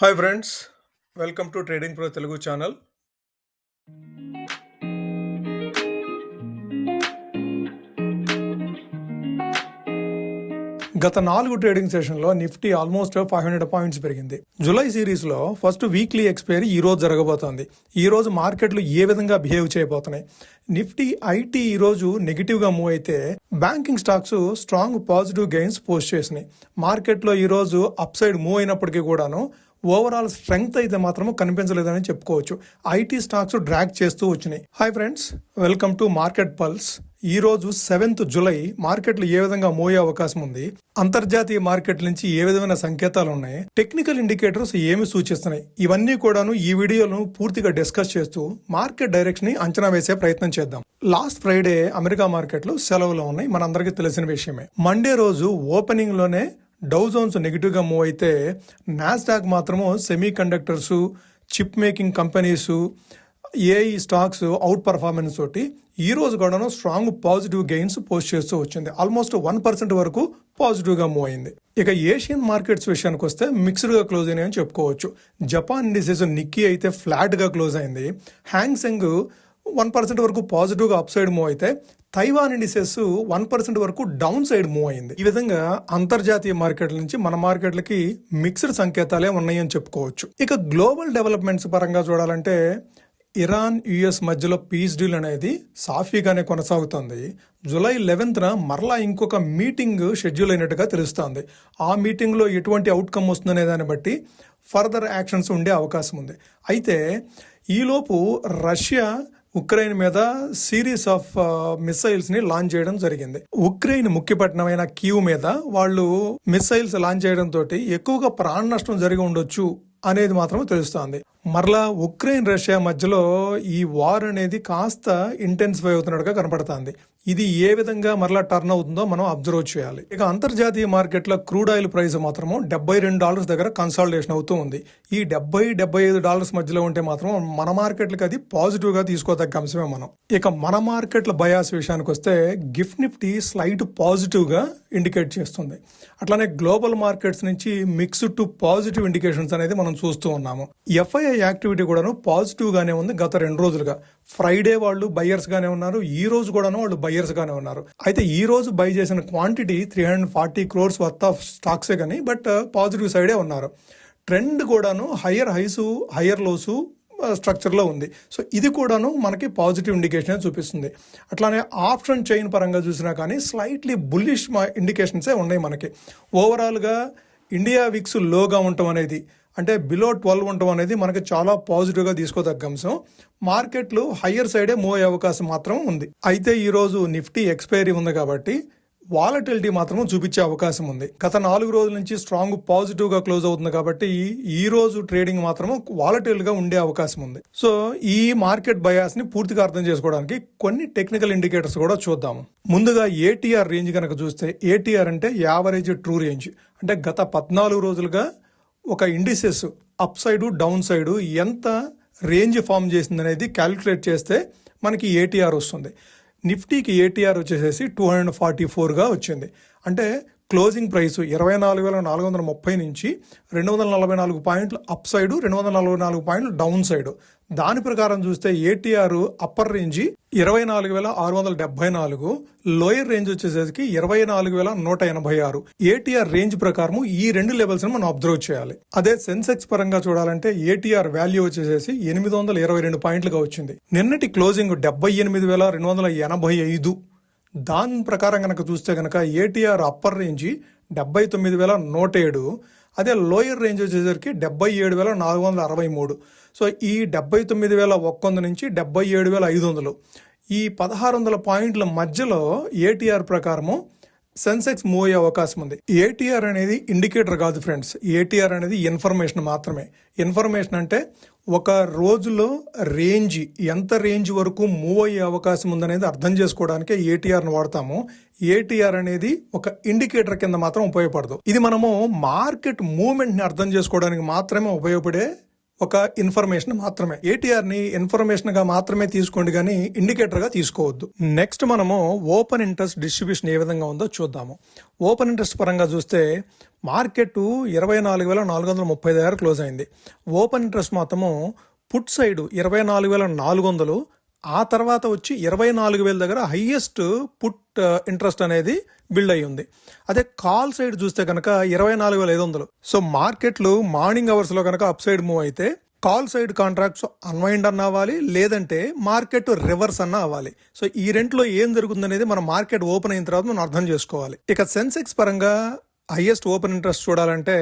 Hi friends, welcome to trading pro Telugu channel. గత 4 trading సెషన్లో Nifty almost 500 points పెరిగింది. July సిరీస్లో ఫస్ట్ వీక్లీ ఎక్స్పైరీ ఈ రోజు జరగబోతోంది. ఈ రోజు మార్కెట్లు ఏ విధంగా బిహేవ్ చేయబోతున్నాయి? నిఫ్టీ ఐటీ ఈ రోజు నెగిటివ్గా మూవ్ అయితే banking stocks strong positive gains post చేసినాయి. మార్కెట్లో ఈ రోజు అప్ సైడ్ మూవ్ అయినప్పటికీ కూడాను ఓవరాల్ స్ట్రెంగ్త్ అయితే మాత్రం కనిపించలేదని చెప్పుకోవచ్చు. ఐటీ స్టాక్స్ డ్రాగ్ చేస్తూ వచ్చినాయి. Hi friends, welcome to market pulse. ఈ రోజు 7th జూలై మార్కెట్లు ఏ విధంగా మూవ్ అయ్యే అవకాశం ఉంది, అంతర్జాతీయ మార్కెట్ల నుంచి ఏ విధమైన సంకేతాలు ఉన్నాయి, టెక్నికల్ ఇండికేటర్స్ ఏమి సూచిస్తున్నాయి, ఇవన్నీ కూడాను ఈ వీడియోను పూర్తిగా డిస్కస్ చేస్తూ మార్కెట్ డైరెక్షన్ ని అంచనా వేసే ప్రయత్నం చేద్దాం. లాస్ట్ ఫ్రైడే అమెరికా మార్కెట్లు సెలవులో ఉన్నాయి, మనందరికీ తెలిసిన విషయమే. మండే రోజు ఓపెనింగ్ లోనే డౌ జోన్స్ నెగిటివ్గా మూవ్ అయితే నాస్డాక్ మాత్రము semi conductors, chip making companies, AI stocks out performance తోటి ఈ రోజు కూడా స్ట్రాంగ్ పాజిటివ్ గెయిన్స్ పోస్ట్ చేస్తూ వచ్చింది. ఆల్మోస్ట్ 1% వరకు పాజిటివ్గా మూవ్ అయింది. ఇక ఏషియన్ మార్కెట్స్ విషయానికి వస్తే మిక్స్డ్గా క్లోజ్ అయినాయని చెప్పుకోవచ్చు. జపాన్ ఇండిసెస్ నిక్కీ అయితే ఫ్లాట్గా క్లోజ్ అయింది. హ్యాంగ్సెంగ్ 1% వరకు పాజిటివ్గా అప్ సైడ్ మూవ్ అయితే తైవాన్ ఇండిసెస్ 1% వరకు డౌన్ సైడ్ మూవ్ అయింది. ఈ విధంగా అంతర్జాతీయ మార్కెట్ల నుంచి మన మార్కెట్లకి మిక్స్డ్ సంకేతాలే ఉన్నాయని చెప్పుకోవచ్చు. ఇక గ్లోబల్ డెవలప్మెంట్స్ పరంగా చూడాలంటే ఇరాన్ యుఎస్ మధ్యలో పీస్ డీల్ అనేది సాఫీగానే కొనసాగుతుంది. జూలై 11th మరలా ఇంకొక మీటింగ్ షెడ్యూల్ అయినట్టుగా తెలుస్తోంది. ఆ మీటింగ్లో ఎటువంటి అవుట్కమ్ వస్తుందనే దాన్ని బట్టి ఫర్దర్ యాక్షన్స్ ఉండే అవకాశం ఉంది. అయితే ఈలోపు రష్యా ఉక్రెయిన్ మీద సిరీస్ ఆఫ్ మిసైల్స్ ని లాంచ్ చేయడం జరిగింది. ఉక్రెయిన్ ముఖ్య పట్టణమైన కీవ్ మీద వాళ్ళు మిసైల్స్ లాంచ్ చేయడం తోటి ఎక్కువగా ప్రాణ నష్టం జరిగి ఉండొచ్చు అనేది మాత్రం తెలుస్తోంది. మరలా ఉక్రెయిన్ రష్యా మధ్యలో ఈ వార్ అనేది కాస్త ఇంటెన్సిఫై అవుతున్నట్టుగా కనపడుతుంది. ఇది ఏ విధంగా మరలా టర్న్ అవుతుందో మనం అబ్జర్వ్ చేయాలి. ఇక అంతర్జాతీయ మార్కెట్లో క్రూడ్ ఆయిల్ ప్రైస్ మాత్రము $72 దగ్గర కన్సాలిడేషన్ అవుతూ ఉంది. ఈ $75 మధ్యలో ఉంటే మాత్రం మన మార్కెట్లకి అది పాజిటివ్ గా తీసుకోదగ్గ అంశమే మనం. ఇక మన మార్కెట్ల బయాస్ విషయానికి వస్తే గిఫ్ట్ నిఫ్టీ స్లైట్ పాజిటివ్ గా ఇండికేట్ చేస్తుంది. అట్లానే గ్లోబల్ మార్కెట్స్ నుంచి మిక్స్ టు పాజిటివ్ ఇండికేషన్స్ అనేది మనం చూస్తూ ఉన్నాము. ఎఫ్ఐఐ యాక్టివిటీ కూడాను పాజిటివ్ గానే ఉంది. గత 2 రోజులుగా ఫ్రైడే వాళ్ళు బయ్యర్స్ గానే ఉన్నారు, ఈ రోజు కూడాను వాళ్ళు బయ్యర్స్ గానే ఉన్నారు. అయితే ఈ రోజు బై చేసిన క్వాంటిటీ 340 crores వర్త్ ఆఫ్ స్టాక్సే కానీ బట్ పాజిటివ్ సైడే ఉన్నారు. ట్రెండ్ కూడాను higher highs higher lows structure లో ఉంది. సో ఇది కూడాను మనకి పాజిటివ్ ఇండికేషన్ చూపిస్తుంది. అట్లానే ఆప్షన్ చైన్ పరంగా చూసినా కానీ స్లైట్లీ బుల్లిష్ ఇండికేషన్సే ఉన్నాయి మనకి. ఓవరాల్ గా ఇండియా విక్స్ లోగా ఉండటం అనేది, అంటే బిలో 12 ఉండటం అనేది మనకి చాలా పాజిటివ్గా తీసుకోదగ్గ అంశం. మార్కెట్లు హయ్యర్ సైడే మూవ్ అయ్యే అవకాశం మాత్రం ఉంది. అయితే ఈరోజు నిఫ్టీ ఎక్స్పైరీ ఉంది కాబట్టి వాలటిలిటీ మాత్రం చూపించే అవకాశం ఉంది. గత 4 రోజుల నుంచి స్ట్రాంగ్ పాజిటివ్గా క్లోజ్ అవుతుంది కాబట్టి ఈ రోజు ట్రేడింగ్ మాత్రం వాలటిల్గా ఉండే అవకాశం ఉంది. సో ఈ మార్కెట్ బయాస్ ని పూర్తిగా అర్థం చేసుకోవడానికి కొన్ని టెక్నికల్ ఇండికేటర్స్ కూడా చూద్దాము. ముందుగా ఏటీఆర్ రేంజ్ కనుక చూస్తే, ఏటీఆర్ అంటే యావరేజ్ ట్రూ రేంజ్. అంటే గత 14 రోజులుగా ఒక indices up side down side ఎంత రేంజ్ ఫామ్ చేసింది అనేది క్యాలిక్యులేట్ చేస్తే మనకి ఏటీఆర్ వస్తుంది. నిఫ్టీకి ఏటీఆర్ వచ్చేసేసి 244గా వచ్చింది. అంటే క్లోజింగ్ ప్రైస్ 24,430 నుంచి 244 పాయింట్లు అప్ సైడ్, 244 పాయింట్లు డౌన్ సైడ్. దాని ప్రకారం చూస్తే ATR upper range 24,674, lower range వచ్చేసరికి 24,186. ఏటీఆర్ రేంజ్ ప్రకారం ఈ 2 లెవెల్స్ మనం అబ్జర్వ్ చేయాలి. అదే సెన్సెక్స్ పరంగా చూడాలంటే ఏటీఆర్ వాల్యూ వచ్చేసేసి 822 పాయింట్లుగా వచ్చింది. నిన్నటి క్లోజింగ్ 78,285. దాని ప్రకారం కనుక చూస్తే కనుక ఏటీఆర్ అప్పర్ రేంజ్ 79,107, అదే లోయర్ రేంజ్ వచ్చేసరికి 77,463. సో ఈ 79,100 నుంచి 77,500, ఈ 1,600 పాయింట్ల మధ్యలో ఏటీఆర్ ప్రకారము సెన్సెక్స్ మూవ్ అయ్యే అవకాశం ఉంది. ఏటీఆర్ అనేది ఇండికేటర్ కాదు ఫ్రెండ్స్, ఏటీఆర్ అనేది ఇన్ఫర్మేషన్ మాత్రమే. ఇన్ఫర్మేషన్ అంటే ఒక రోజులో రేంజ్ ఎంత రేంజ్ వరకు మూవ్ అయ్యే అవకాశం ఉందనేది అర్థం చేసుకోవడానికే ఏటీఆర్ను వాడతాము. ఏటీఆర్ అనేది ఒక ఇండికేటర్ కింద మాత్రం ఉపయోగపడదు. ఇది మనము మార్కెట్ మూవ్మెంట్ని అర్థం చేసుకోవడానికి మాత్రమే ఉపయోగపడే ఒక ఇన్ఫర్మేషన్ మాత్రమే. ఏటీఆర్ ని ఇన్ఫర్మేషన్ గా మాత్రమే తీసుకోండి కానీ ఇండికేటర్ గా తీసుకోవద్దు. నెక్స్ట్ మనము ఓపెన్ ఇంట్రెస్ట్ డిస్ట్రిబ్యూషన్ ఏ విధంగా ఉందో చూద్దాము. ఓపెన్ ఇంట్రెస్ట్ పరంగా చూస్తే మార్కెట్ 24,430 దగ్గర క్లోజ్ అయింది. ఓపెన్ ఇంట్రెస్ట్ మాత్రము పుట్ సైడ్ 24,400, ఆ తర్వాత వచ్చి 24,000 దగ్గర హైయెస్ట్ పుట్ ఇంట్రెస్ట్ అనేది బిల్డ్ అయ్యి ఉంది. అదే కాల్ సైడ్ చూస్తే కనుక 24,500. సో మార్కెట్లు మార్నింగ్ అవర్స్లో కనుక అప్ సైడ్ మూవ్ అయితే కాల్ సైడ్ కాంట్రాక్ట్స్ అన్వైండ్ అన్న అవ్వాలి, లేదంటే మార్కెట్ రివర్స్ అన్న అవ్వాలి. సో ఈ రెంట్లో ఏం జరుగుతుంది అనేది మనం మార్కెట్ ఓపెన్ అయిన తర్వాత మనం అర్థం చేసుకోవాలి. ఇక సెన్సెక్స్ పరంగా హైయెస్ట్ ఓపెన్ ఇంట్రెస్ట్ చూడాలంటే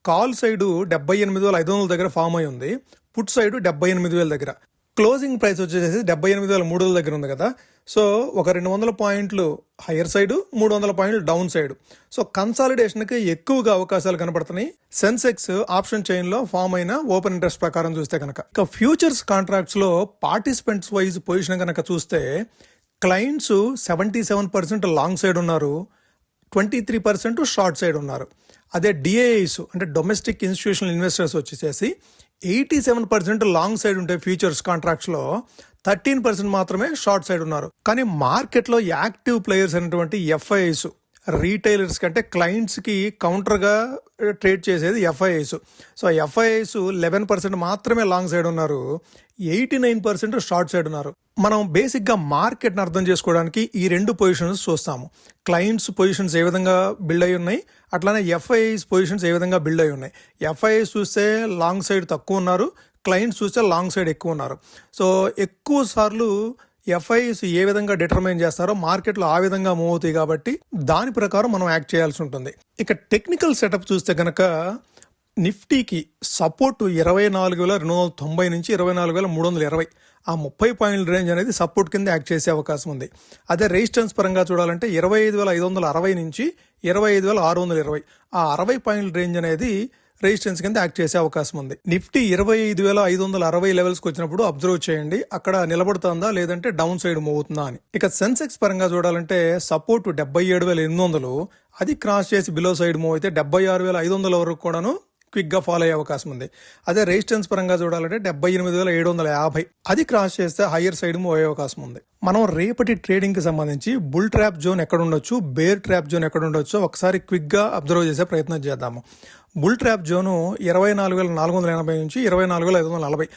కాల్ సైడ్ 78,500 దగ్గర ఫామ్ అయి ఉంది, పుట్ సైడ్ 78,000 దగ్గర. క్లోజింగ్ ప్రైస్ వచ్చేసి 78,300 దగ్గర ఉంది కదా. సో ఒక 200 పాయింట్లు హైయర్ సైడ్, 300 పాయింట్లు డౌన్ సైడ్. సో కన్సాలిడేషన్కి ఎక్కువగా అవకాశాలు కనపడుతున్నాయి సెన్సెక్స్ ఆప్షన్ చైన్లో ఫామ్ అయిన ఓపెన్ ఇంట్రెస్ట్ ప్రకారం చూస్తే కనుక. ఇక ఫ్యూచర్స్ కాంట్రాక్ట్స్లో పార్టిసిపెంట్స్ వైజ్ పొజిషన్ కనుక చూస్తే క్లయింట్స్ 77% లాంగ్ సైడ్ ఉన్నారు, 23% షార్ట్ సైడ్ ఉన్నారు. అదే డిఐఐస్ అంటే డొమెస్టిక్ ఇన్స్టిట్యూషనల్ ఇన్వెస్టర్స్ వచ్చేసేసి 87% లాంగ్ సైడ్ ఉంటే ఫ్యూచర్స్ కాంట్రాక్ట్స్లో 13% మాత్రమే షార్ట్ సైడ్ ఉన్నారు. కానీ మార్కెట్లో యాక్టివ్ ప్లేయర్స్ అనేటువంటి ఎఫ్ఐఐస్, రీటైలర్స్ కంటే క్లయింట్స్కి కౌంటర్గా ట్రేడ్ చేసేది ఎఫ్ఐఐస్. సో ఎఫ్ఐఐస్ 11% మాత్రమే లాంగ్ సైడ్ ఉన్నారు, 89% షార్ట్ సైడ్ ఉన్నారు. మనం బేసిక్గా మార్కెట్ని అర్థం చేసుకోవడానికి ఈ రెండు పొజిషన్స్ చూస్తాము. క్లయింట్స్ పొజిషన్స్ ఏ విధంగా బిల్డ్ అయి ఉన్నాయి, అట్లానే ఎఫ్ఐఐస్ పొజిషన్స్ ఏ విధంగా బిల్డ్ అయి ఉన్నాయి. ఎఫ్ఐఐస్ చూస్తే లాంగ్ సైడ్ తక్కువ ఉన్నారు, క్లయింట్స్ చూస్తే లాంగ్ సైడ్ ఎక్కువ ఉన్నారు. సో ఎక్కువ సార్లు ఎఫ్ఐఐస్ ఏ విధంగా డిటర్మైన్ చేస్తారో మార్కెట్లో ఆ విధంగా మూవ్ అవుతాయి, కాబట్టి దాని ప్రకారం మనం యాక్ట్ చేయాల్సి ఉంటుంది. ఇక టెక్నికల్ సెటప్ చూస్తే కనుక నిఫ్టీకి సపోర్ట్ 24,290 నుంచి 24,320, ఆ 30 పాయింట్ల రేంజ్ అనేది సపోర్ట్ కింద యాక్ట్ చేసే అవకాశం ఉంది. అదే రెసిస్టెన్స్ పరంగా చూడాలంటే 25,560 నుంచి 25,620, ఆ 60 పాయింట్ల రేంజ్ అనేది రెసిస్టెన్స్ కింద యాక్ట్ చేసే అవకాశం ఉంది. నిఫ్టీ 25,560 లెవెల్స్కి వచ్చినప్పుడు అబ్జర్వ్ చేయండి, అక్కడ నిలబడుతుందా లేదంటే డౌన్ సైడ్ మూవ్ అవుతుందా అని. ఇక సెన్సెక్స్ పరంగా చూడాలంటే సపోర్ట్ 77,800, అది క్రాస్ చేసి బిలో సైడ్ మూవ్ అయితే 76,500 వరకు కూడాను క్విక్గా ఫాలో అయ్యే అవకాశం ఉంది. అదే రెసిస్టెన్స్ పరంగా చూడాలంటే 78,750, అది క్రాస్ చేస్తే హయ్యర్ సైడ్ మూవ్ అయ్యే అవకాశం ఉంది. మనం రేపటి ట్రేడింగ్కి సంబంధించి బుల్ ట్రాప్ జోన్ ఎక్కడ ఉండొచ్చు, బేర్ ట్రాప్ జోన్ ఎక్కడ ఉండొచ్చో ఒకసారి క్విక్గా అబ్జర్వ్ చేసే ప్రయత్నం చేద్దాము. బుల్ ట్రాప్ జోను 24,480 నుంచి 24,540,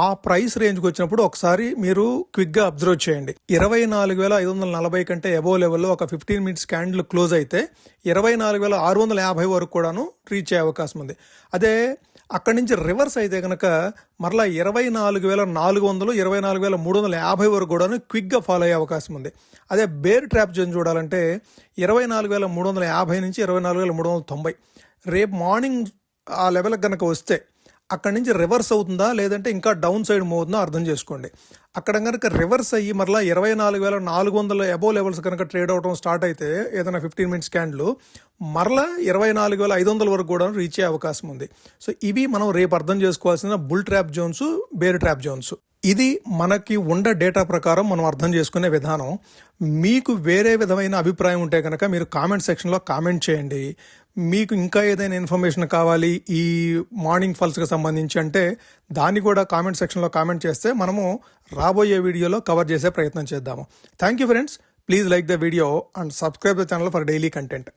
ఆ ప్రైస్ రేంజ్కి వచ్చినప్పుడు ఒకసారి మీరు క్విక్గా అబ్జర్వ్ చేయండి. 24,540 కంటే అబోవ్ లెవెల్లో ఒక 15 మినిట్స్ క్యాండిల్ క్లోజ్ అయితే 24,650 వరకు కూడాను రీచ్ అయ్యే అవకాశం ఉంది. అదే అక్కడి నుంచి రివర్స్ అయితే కనుక మరలా 24,400, 24,350 వరకు కూడాను క్విక్గా ఫాలో అయ్యే అవకాశం ఉంది. అదే బేర్ ట్రాప్ జోన్ చూడాలంటే 24,350 నుంచి 24,390, రేపు మార్నింగ్ ఆ లెవెల్కి కనుక వస్తే అక్కడి నుంచి రివర్స్ అవుతుందా లేదంటే ఇంకా డౌన్ సైడ్ మూవ్ అవుతుందా అర్థం చేసుకోండి. అక్కడ కనుక రివర్స్ అయ్యి మరలా 24,400 అబోవ్ లెవెల్స్ కనుక ట్రేడ్ అవడం స్టార్ట్ అయితే ఏదైనా 15 మినిట్స్ క్యాండిల్ మరలా 24,500 వరకు కూడా రీచ్ అయ్యే అవకాశం ఉంది. సో ఇవి మనం రేపు అర్థం చేసుకోవాల్సిన bull trap zones, bear trap zones. ఇది మనకి ఉన్న డేటా ప్రకారం మనం అర్థం చేసుకునే విధానం. మీకు వేరే విధమైన అభిప్రాయం ఉంటే కనుక మీరు కామెంట్ సెక్షన్లో కామెంట్ చేయండి. మీకు ఇంకా ఏదైనా ఇన్ఫర్మేషన్ కావాలి ఈ మార్నింగ్ ఫాల్స్కి సంబంధించి అంటే దాన్ని కూడా కామెంట్ సెక్షన్లో కామెంట్ చేస్తే మనము రాబోయే వీడియోలో కవర్ చేసే ప్రయత్నం చేద్దాము. Thank you friends, please like the video and subscribe the channel for daily content.